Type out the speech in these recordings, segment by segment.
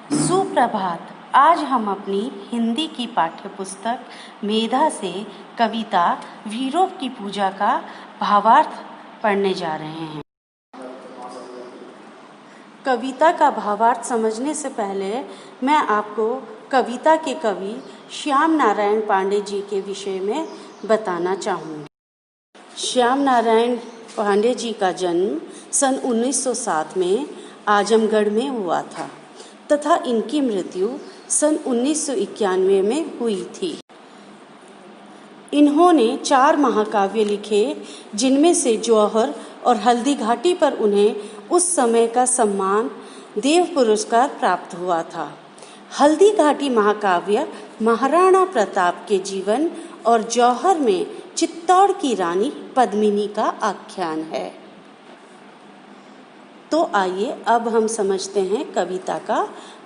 सुप्रभात। आज हम अपनी हिंदी की पाठ्य पुस्तक मेधा से कविता वीरों की पूजा का भावार्थ पढ़ने जा रहे हैं। कविता का भावार्थ समझने से पहले मैं आपको कविता के कवि श्याम नारायण पांडे जी के विषय में बताना चाहूँगी। श्याम नारायण पांडे जी का जन्म सन 1907 में आजमगढ़ में हुआ था तथा इनकी मृत्यु सन 1991 में हुई थी। इन्होंने 4 महाकाव्य लिखे, जिनमें से जौहर और हल्दी घाटी पर उन्हें उस समय का सम्मान देव पुरस्कार प्राप्त हुआ था। हल्दी घाटी महाकाव्य महाराणा प्रताप के जीवन और जौहर में चित्तौड़ की रानी पद्मिनी का आख्यान है। तो आइए अब हम समझते हैं कविता का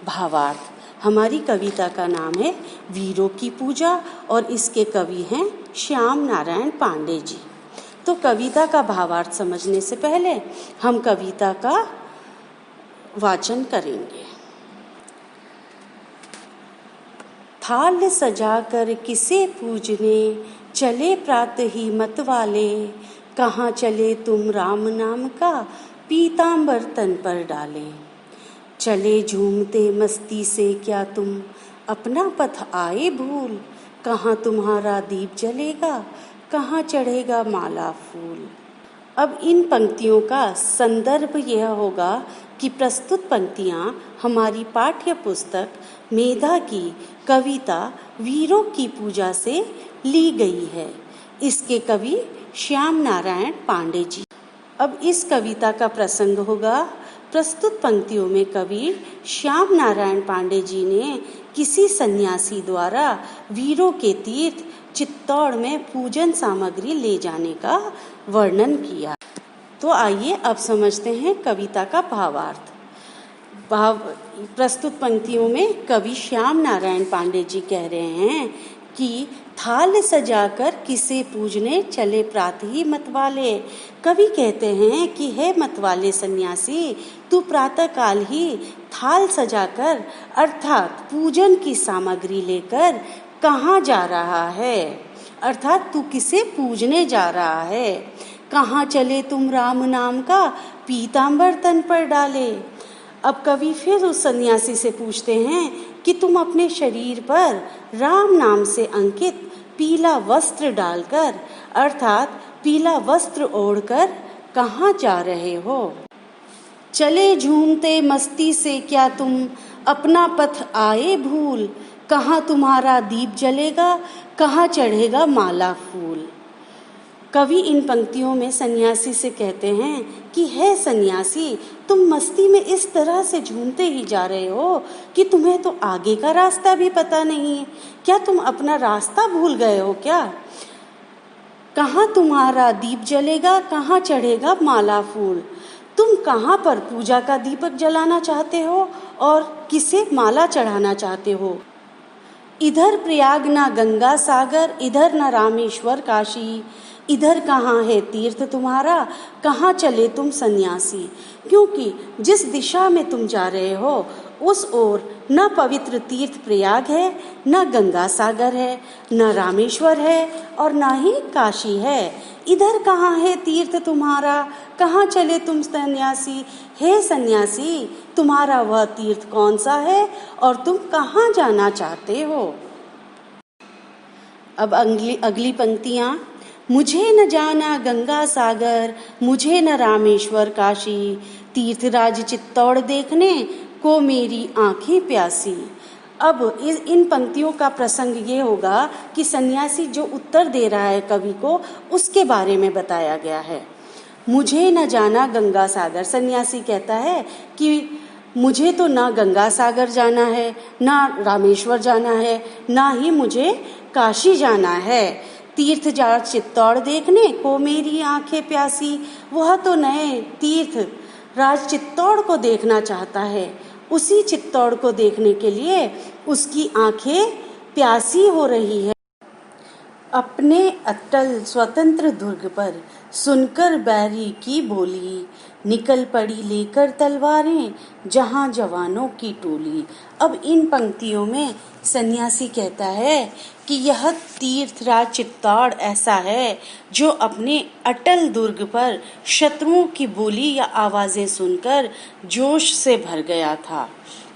भावार्थ। हमारी कविता का नाम है वीरों की पूजा और इसके कवि हैं श्याम नारायण पांडे जी। तो कविता का भावार्थ समझने से पहले हम कविता का वाचन करेंगे। थाल सजाकर किसे पूजने चले प्रातः ही मत वाले, कहाँ चले तुम राम नाम का पीतांबर तन पर डाले। चले झूमते मस्ती से क्या तुम अपना पथ आए भूल, कहाँ तुम्हारा दीप जलेगा कहाँ चढ़ेगा माला फूल। अब इन पंक्तियों का संदर्भ यह होगा कि प्रस्तुत पंक्तियाँ हमारी पाठ्य पुस्तक मेधा की कविता वीरों की पूजा से ली गई है। इसके कवि श्याम नारायण पांडे जी। अब इस कविता का प्रसंग होगा। प्रस्तुत पंक्तियों में कवि श्याम नारायण पांडे जी ने किसी सन्यासी द्वारा वीरों के तीर्थ चित्तौड़ में पूजन सामग्री ले जाने का वर्णन किया। तो आइए अब समझते हैं कविता का भावार्थ। प्रस्तुत पंक्तियों में कवि श्याम नारायण पांडे जी कह रहे हैं कि थाल सजाकर किसे पूजने चले प्रातः ही मतवाले। कवि कहते हैं कि हे मतवाले सन्यासी, तू प्रातः काल ही थाल सजाकर अर्थात पूजन की सामग्री लेकर कहाँ जा रहा है, अर्थात तू किसे पूजने जा रहा है। कहाँ चले तुम राम नाम का पीतांबर तन पर डाले। अब कवि फिर उस सन्यासी से पूछते हैं कि तुम अपने शरीर पर राम नाम से अंकित पीला वस्त्र डालकर अर्थात पीला वस्त्र ओढ़कर कहाँ जा रहे हो। चले झूमते मस्ती से क्या तुम अपना पथ आए भूल, कहाँ तुम्हारा दीप जलेगा कहाँ चढ़ेगा माला फूल। कवि इन पंक्तियों में सन्यासी से कहते हैं कि हे सन्यासी, तुम मस्ती में इस तरह से झूमते ही जा रहे हो कि तुम्हें तो आगे का रास्ता भी पता नहीं है। क्या तुम अपना रास्ता भूल गए हो क्या। कहाँ तुम्हारा दीप जलेगा कहाँ चढ़ेगा माला फूल। तुम कहाँ पर पूजा का दीपक जलाना चाहते हो और किसे माला चढ़ाना चाहते हो। इधर प्रयाग ना गंगा सागर, इधर न रामेश्वर काशी, इधर कहाँ है तीर्थ तुम्हारा कहाँ चले तुम सन्यासी। क्योंकि जिस दिशा में तुम जा रहे हो उस ओर न पवित्र तीर्थ प्रयाग है, न गंगा सागर है, न रामेश्वर है और न ही काशी है। इधर कहाँ है तीर्थ तुम्हारा कहाँ चले तुम सन्यासी। हे सन्यासी, तुम्हारा वह तीर्थ कौन सा है और तुम कहाँ जाना चाहते हो। अब अगली पंक्तियाँ। मुझे न जाना गंगा सागर, मुझे न रामेश्वर काशी, तीर्थराज चित्तौड़ देखने को मेरी आंखें प्यासी। अब इन पंक्तियों का प्रसंग ये होगा कि सन्यासी जो उत्तर दे रहा है कवि को, उसके बारे में बताया गया है। मुझे न जाना गंगा सागर, सन्यासी कहता है कि मुझे तो ना गंगा सागर जाना है, ना रामेश्वर जाना है, ना ही मुझे काशी जाना है। तीर्थ जा चित्तौड़ देखने को मेरी आंखें प्यासी। वह तो नए तीर्थ राज चित्तौड़ को देखना चाहता है। उसी चित्तौड़ को देखने के लिए उसकी आंखें प्यासी हो रही है। अपने अटल स्वतंत्र दुर्ग पर सुनकर बैरी की बोली, निकल पड़ी लेकर तलवारें जहां जवानों की टोली। अब इन पंक्तियों में सन्यासी कहता है कि यह तीर्थराज चित्तौड़ ऐसा है जो अपने अटल दुर्ग पर शत्रुओं की बोली या आवाजें सुनकर जोश से भर गया था,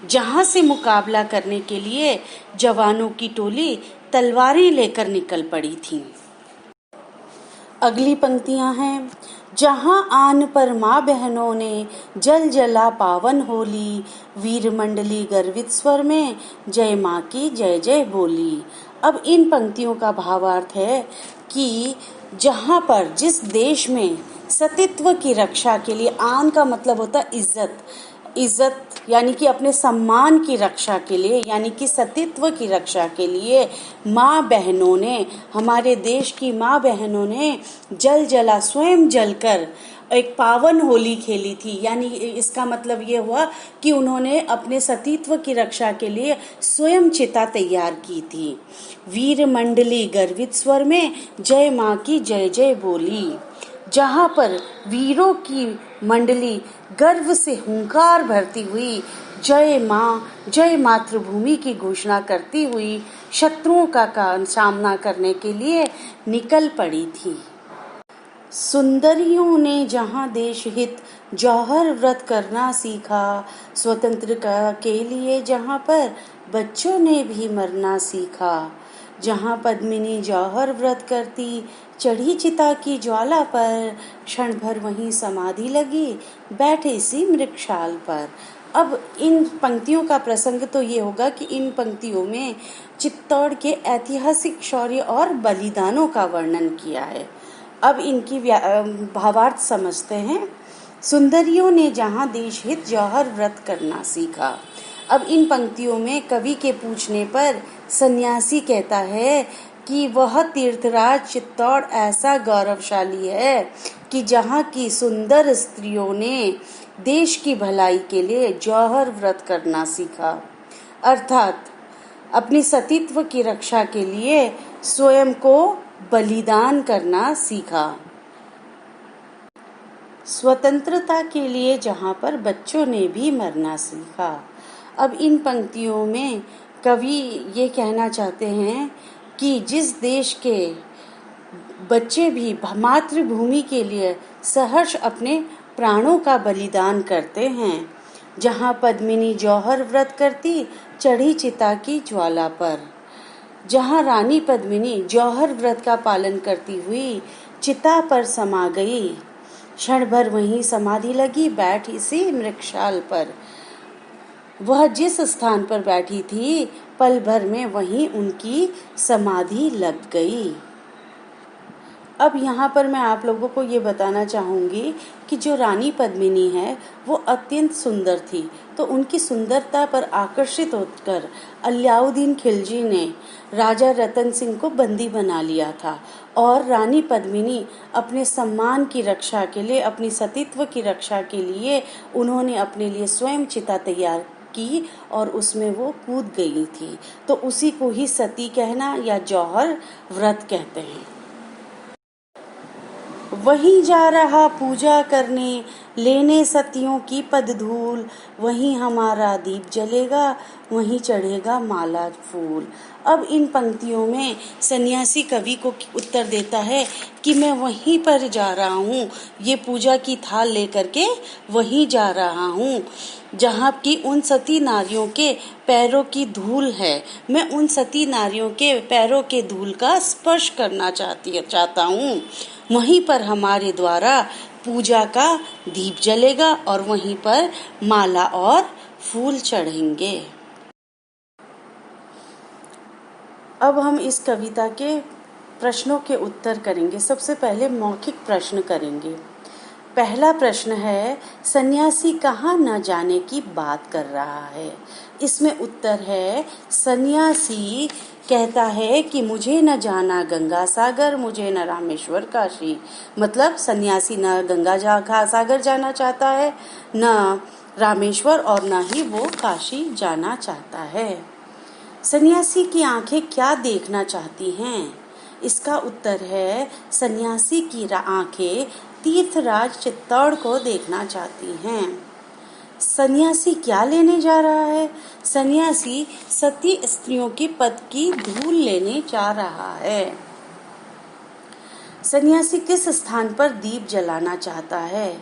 जहां से मुकाबला करने के लिए जवानों की टोली तलवारें लेकर निकल पड़ी थी। अगली पंक्तियां हैं, जहां आन पर माँ बहनों ने जल जला पावन होली, वीर मंडली गर्वित स्वर में जय माँ की जय जय बोली। अब इन पंक्तियों का भावार्थ है कि जहां पर जिस देश में सतीत्व की रक्षा के लिए, आन का मतलब होता है इज्जत, इज्जत यानी कि अपने सम्मान की रक्षा के लिए, यानी कि सतीत्व की रक्षा के लिए माँ बहनों ने, हमारे देश की माँ बहनों ने जल जला, स्वयं जलकर एक पावन होली खेली थी। यानी इसका मतलब ये हुआ कि उन्होंने अपने सतीत्व की रक्षा के लिए स्वयं चिता तैयार की थी। वीर मंडली गर्वित स्वर में जय माँ की जय जय बोली। जहां पर वीरों की मंडली गर्व से हुंकार भरती हुई जय माँ, जय मातृभूमि की घोषणा करती हुई शत्रुओं का सामना करने के लिए निकल पड़ी थी। सुंदरियों ने जहां देश हित जौहर व्रत करना सीखा, स्वतंत्रता के लिए जहां पर बच्चों ने भी मरना सीखा। जहां पद्मिनी जौहर व्रत करती, चढ़ी चिता की ज्वाला पर, क्षण भर वहीं समाधि लगी, बैठे सी मृगशाल पर। अब इन पंक्तियों का प्रसंग तो ये होगा कि इन पंक्तियों में चित्तौड़ के ऐतिहासिक शौर्य और बलिदानों का वर्णन किया है। अब इनकी भावार्थ समझते हैं। सुंदरियों ने जहां देश हित जौहर व्रत करना सीखा। अब इन पंक्तियों में कवि के पूछने पर सन्यासी कहता है कि वह तीर्थराज चित्तौड़ ऐसा गौरवशाली है कि जहाँ की सुंदर स्त्रियों ने देश की भलाई के लिए जौहर व्रत करना सीखा, अर्थात अपनी सतीत्व की रक्षा के लिए स्वयं को बलिदान करना सीखा। स्वतंत्रता के लिए जहाँ पर बच्चों ने भी मरना सीखा। अब इन पंक्तियों में कवि ये कहना चाहते हैं कि जिस देश के बच्चे भी मातृभूमि के लिए सहर्ष अपने प्राणों का बलिदान करते हैं, जहाँ पद्मिनी जौहर व्रत करती, चढ़ी चिता की ज्वाला पर। जहाँ रानी पद्मिनी जौहर व्रत का पालन करती हुई चिता पर समा गई, क्षण भर वहीं समाधि लगी, बैठी सी मृगशाल पर। वह जिस स्थान पर बैठी थी, पल भर में वहीं उनकी समाधि लग गई। अब यहाँ पर मैं आप लोगों को ये बताना चाहूँगी कि जो रानी पद्मिनी है वो अत्यंत सुंदर थी, तो उनकी सुंदरता पर आकर्षित होकर अलाउद्दीन खिलजी ने राजा रतन सिंह को बंदी बना लिया था, और रानी पद्मिनी अपने सम्मान की रक्षा के लिए, अपनी सतीत्व की रक्षा के लिए उन्होंने अपने लिए स्वयं चिता तैयार की और उसमें वो कूद गई थी। तो उसी को ही सती कहना या जौहर व्रत कहते हैं। वहीं जा रहा पूजा करने, लेने सतियों की पद धूल, वहीं हमारा दीप जलेगा, वहीं चढ़ेगा माला फूल। अब इन पंक्तियों में सन्यासी कवि को उत्तर देता है कि मैं वहीं पर जा रहा हूँ, ये पूजा की थाल लेकर के वहीं जा रहा हूँ जहाँ की उन सती नारियों के पैरों की धूल है। मैं उन सती नारियों के पैरों के धूल का स्पर्श करना चाहता हूँ। वहीं पर हमारे द्वारा पूजा का दीप जलेगा और वहीं पर माला और फूल चढ़ेंगे। अब हम इस कविता के प्रश्नों के उत्तर करेंगे। सबसे पहले मौखिक प्रश्न करेंगे। पहला प्रश्न है, सन्यासी कहाँ न जाने की बात कर रहा है। इसमें उत्तर है, सन्यासी कहता है कि मुझे न जाना गंगा सागर, मुझे न रामेश्वर काशी। मतलब सन्यासी न गंगा सागर जाना चाहता है, न रामेश्वर, और न ही वो काशी जाना चाहता है। सन्यासी की आंखें क्या देखना चाहती हैं? इसका उत्तर है सन्यासी की आंखें तीर्थराज चित्तौड़ को देखना चाहती हैं। सन्यासी क्या लेने जा रहा है? सन्यासी सती स्त्रियों की पद की धूल लेने जा रहा है। सन्यासी किस स्थान पर दीप जलाना चाहता है?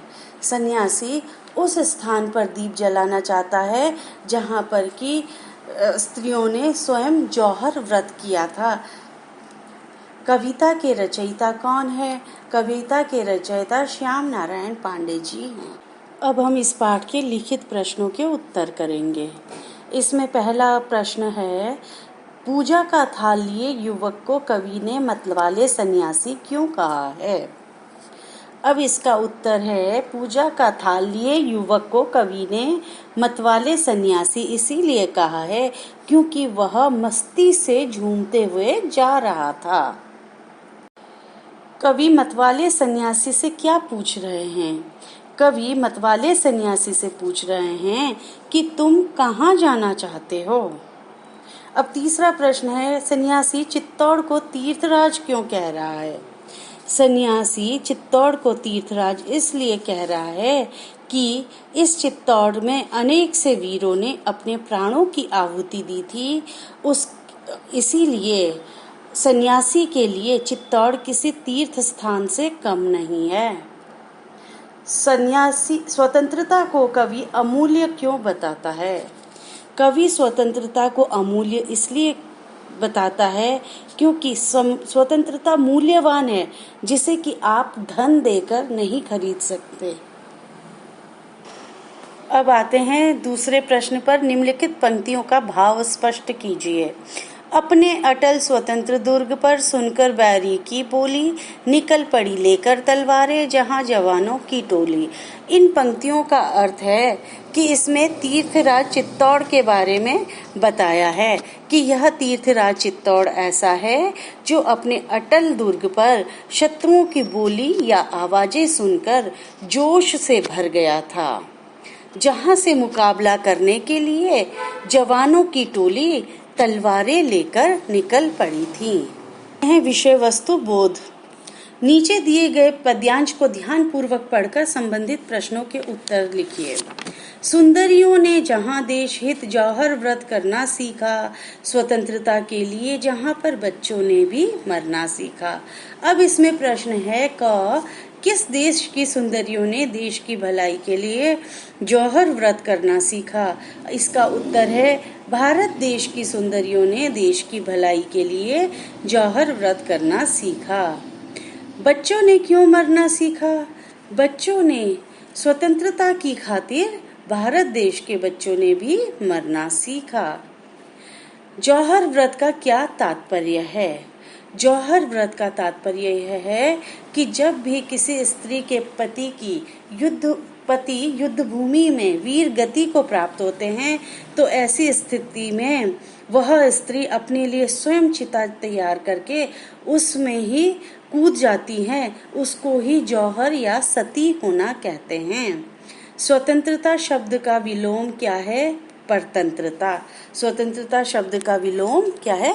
सन्यासी उस स्थान पर दीप जलाना चाहता है जहाँ पर कि स्त्रियों ने स्वयं जौहर व्रत किया था। कविता के रचयिता कौन है? कविता के रचयिता श्याम नारायण पांडे जी हैं। अब हम इस पाठ के लिखित प्रश्नों के उत्तर करेंगे। इसमें पहला प्रश्न है, पूजा का थाल लिए युवक को कवि ने मतवाले सन्यासी क्यों कहा है? अब इसका उत्तर है, पूजा का थाल लिए युवक को कवि ने मतवाले सन्यासी इसीलिए कहा है क्योंकि वह मस्ती से झूमते हुए जा रहा था। कवि मतवाले सन्यासी से क्या पूछ रहे हैं? कवि मतवाले सन्यासी से पूछ रहे हैं कि तुम कहाँ जाना चाहते हो। अब तीसरा प्रश्न है, सन्यासी चित्तौड़ को तीर्थराज क्यों कह रहा है? सन्यासी चित्तौड़ को तीर्थराज इसलिए कह रहा है कि इस चित्तौड़ में अनेक से वीरों ने अपने प्राणों की आहुति दी थी। इसीलिए सन्यासी के लिए चित्तौड़ किसी तीर्थ स्थान से कम नहीं है। सन्यासी स्वतंत्रता को कवि अमूल्य क्यों बताता है? कवि स्वतंत्रता को अमूल्य इसलिए बताता है क्योंकि स्वतंत्रता मूल्यवान है जिसे कि आप धन देकर नहीं खरीद सकते। अब आते हैं दूसरे प्रश्न पर। निम्नलिखित पंक्तियों का भाव स्पष्ट कीजिए। अपने अटल स्वतंत्र दुर्ग पर सुनकर बैरी की बोली, निकल पड़ी लेकर तलवारें जहां जवानों की टोली। इन पंक्तियों का अर्थ है कि इसमें तीर्थराज चित्तौड़ के बारे में बताया है कि यह तीर्थराज चित्तौड़ ऐसा है जो अपने अटल दुर्ग पर शत्रुओं की बोली या आवाजें सुनकर जोश से भर गया था, जहां से मुकाबला करने के लिए जवानों की टोली तलवारें लेकर निकल पड़ी थी। विषय वस्तु बोध। नीचे दिए गए पद्यांश को ध्यान पूर्वक पढ़कर संबंधित प्रश्नों के उत्तर लिखिए। सुंदरियों ने जहां देश हित जौहर व्रत करना सीखा, स्वतंत्रता के लिए जहां पर बच्चों ने भी मरना सीखा। अब इसमें प्रश्न है क, किस देश की सुंदरियों ने देश की भलाई के लिए जौहर व्रत करना सीखा? इसका उत्तर है, भारत देश की सुंदरियों ने देश की भलाई के लिए जौहर व्रत करना सीखा। बच्चों ने क्यों मरना सीखा? बच्चों ने स्वतंत्रता की खातिर भारत देश के बच्चों ने भी मरना सीखा। जौहर व्रत का क्या तात्पर्य है? जौहर व्रत का तात्पर्य यह है कि जब भी किसी स्त्री के पति युद्ध भूमि में वीर गति को प्राप्त होते हैं तो ऐसी स्थिति में वह स्त्री अपने लिए स्वयं चिता तैयार करके उसमें ही कूद जाती हैं। उसको ही जौहर या सती होना कहते हैं। स्वतंत्रता शब्द का विलोम क्या है? परतंत्रता। स्वतंत्रता शब्द का विलोम क्या है?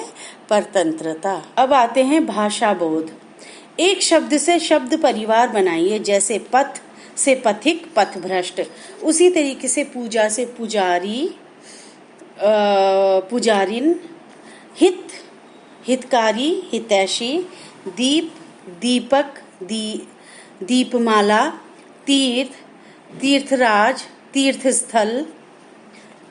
परतंत्रता। अब आते हैं भाषा बोध। एक शब्द से शब्द परिवार बनाइए, जैसे पथ से पथिक, पथभ्रष्ट। उसी तरीके से पूजा से पुजारी, पुजारिन, हित, हितकारी, हितैषी, दीप, दीपक, दीपमाला, तीर्थ, तीर्थराज, तीर्थस्थल।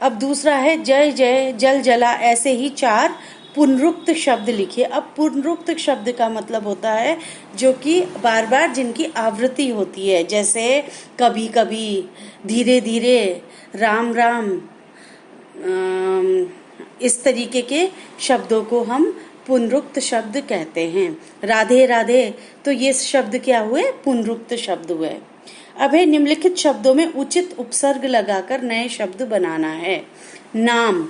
अब दूसरा है जय जय, जल जला। ऐसे ही 4 पुनरुक्त शब्द लिखिए। अब पुनरुक्त शब्द का मतलब होता है जो कि बार बार जिनकी आवृत्ति होती है, जैसे कभी कभी, धीरे धीरे, राम राम। इस तरीके के शब्दों को हम पुनरुक्त शब्द कहते हैं। राधे राधे, तो ये शब्द क्या हुए? पुनरुक्त शब्द हुए। अब है निम्नलिखित शब्दों में उचित उपसर्ग लगाकर नए शब्द बनाना है। नाम,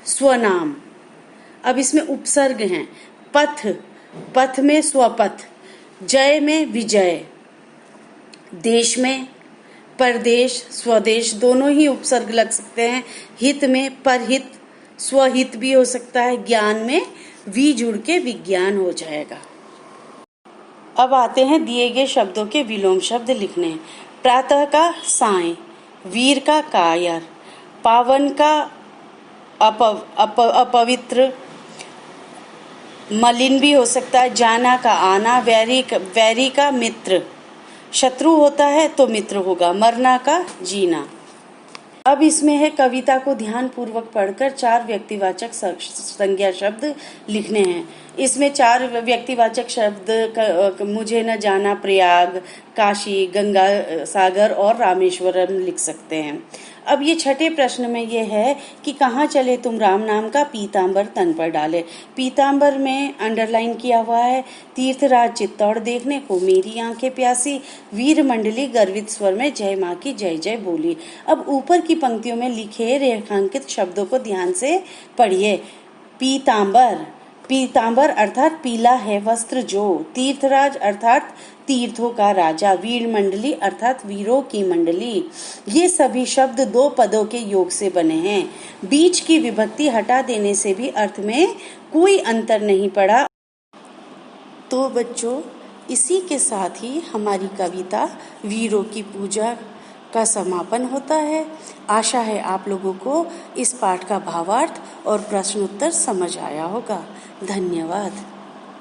स्वनाम। अब इसमें उपसर्ग हैं। पथ, पथ में स्वपथ, जय में विजय, देश में परदेश, स्वदेश, दोनों ही उपसर्ग लग सकते हैं। हित में परहित, स्वहित भी हो सकता है। ज्ञान में वी जुड़ के विज्ञान हो जाएगा। अब आते हैं दिए गए शब्दों के विलोम शब्द लिखने। प्रातः का साय, वीर का कायर, पावन का अपवित्र, मलिन भी हो सकता है, जाना का आना, वैरी का मित्र, शत्रु होता है तो मित्र होगा, मरना का जीना। अब इसमें है कविता को ध्यान पूर्वक पढ़कर 4 व्यक्तिवाचक संज्ञा शब्द लिखने हैं। इसमें 4 व्यक्तिवाचक शब्द मुझे न जाना प्रयाग, काशी, गंगा सागर और रामेश्वरम लिख सकते हैं। अब ये छठे प्रश्न में ये है कि कहाँ चले तुम राम नाम का पीतांबर तन पर डाले। पीतांबर में अंडरलाइन किया हुआ है। तीर्थराज चित्तौड़ देखने को, मेरी आंखें प्यासी, वीर मंडली गर्वित स्वर में जय माँ की जय जय बोली। अब ऊपर की पंक्तियों में लिखे रेखांकित शब्दों को ध्यान से पढ़िए। पीतांबर, पीतांबर अर्थात पीला है वस्त्र जो, तीर्थराज अर्थात तीर्थों का राजा, वीर मंडली अर्थात वीरों की मंडली। ये सभी शब्द 2 पदों के योग से बने हैं। बीच की विभक्ति हटा देने से भी अर्थ में कोई अंतर नहीं पड़ा। तो बच्चों, इसी के साथ ही हमारी कविता वीरों की पूजा का समापन होता है। आशा है आप लोगों को इस पाठ का भावार्थ और प्रश्नोत्तर समझ आया होगा। धन्यवाद।